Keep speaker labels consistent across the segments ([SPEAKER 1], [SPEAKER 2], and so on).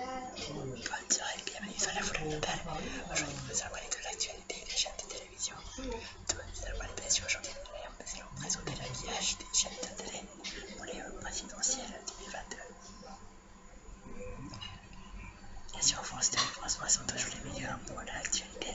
[SPEAKER 1] Bonne soirée, bienvenue sur la foule globale. Aujourd'hui, nous allons parler de l'actualité des chaînes de télévision. Nous allons parler bien sûr aujourd'hui nous allons présenter l'habillage des chaînes de télé pour les présidentielles 2022. Bien sûr, France 2 et France 3 sont toujours les meilleurs pour l'actualité.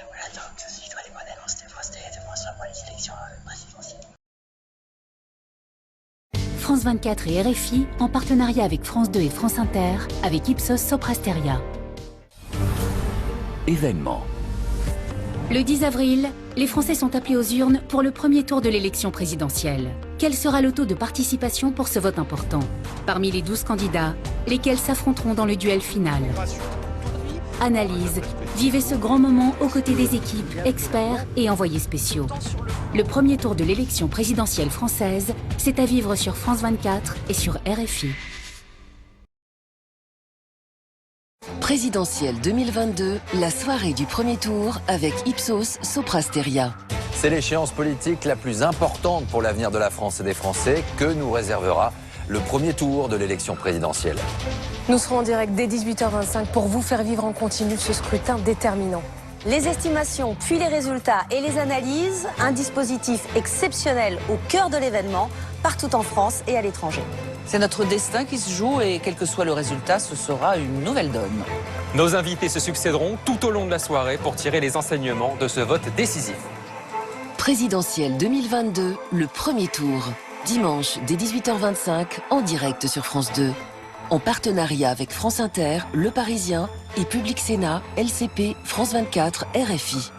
[SPEAKER 1] Voilà donc, je suis les bonnes annonces de France 2 et de France 3 pour les élections présidentielles.
[SPEAKER 2] France 24 et RFI, en partenariat avec France 2 et France Inter, avec Ipsos Soprasteria.
[SPEAKER 3] Événement.
[SPEAKER 2] Le 10 avril, les Français sont appelés aux urnes pour le premier tour de l'élection présidentielle. Quel sera le taux de participation pour ce vote important? Parmi les 12 candidats, lesquels s'affronteront dans le duel final. Analyse, vivez ce grand moment aux côtés des équipes, experts et envoyés spéciaux. Le premier tour de l'élection présidentielle française, c'est à vivre sur France 24 et sur RFI.
[SPEAKER 4] Présidentielle 2022, la soirée du premier tour avec Ipsos Soprasteria.
[SPEAKER 3] C'est l'échéance politique la plus importante pour l'avenir de la France et des Français que nous réservera le premier tour de l'élection présidentielle.
[SPEAKER 5] Nous serons en direct dès 18h25 pour vous faire vivre en continu ce scrutin déterminant.
[SPEAKER 6] Les estimations, puis les résultats et les analyses, un dispositif exceptionnel au cœur de l'événement, partout en France et à l'étranger.
[SPEAKER 7] C'est notre destin qui se joue et quel que soit le résultat, ce sera une nouvelle donne.
[SPEAKER 8] Nos invités se succéderont tout au long de la soirée pour tirer les enseignements de ce vote décisif.
[SPEAKER 4] Présidentielle 2022, le premier tour. Dimanche dès 18h25 en direct sur France 2. En partenariat avec France Inter, Le Parisien et Public Sénat, LCP, France 24, RFI.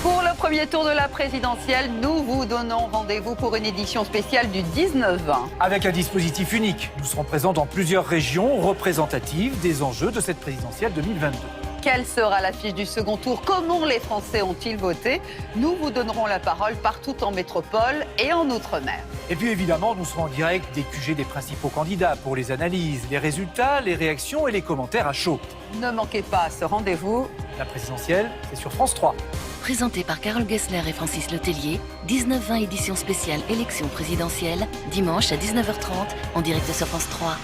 [SPEAKER 9] Pour le premier tour de la présidentielle, nous vous donnons rendez-vous pour une édition spéciale du 19-20.
[SPEAKER 10] Avec un dispositif unique, nous serons présents dans plusieurs régions représentatives des enjeux de cette présidentielle 2022.
[SPEAKER 9] Quelle sera l'affiche du second tour? Comment les Français ont-ils voté? Nous vous donnerons la parole partout en métropole et en Outre-mer.
[SPEAKER 10] Et puis évidemment, nous serons en direct des QG des principaux candidats pour les analyses, les résultats, les réactions et les commentaires à chaud.
[SPEAKER 9] Ne manquez pas ce rendez-vous.
[SPEAKER 10] La présidentielle, c'est sur France 3.
[SPEAKER 4] Présenté par Carole Gessler et Francis Letellier, 19-20 édition spéciale élection présidentielle, dimanche à 19h30 en direct sur France 3.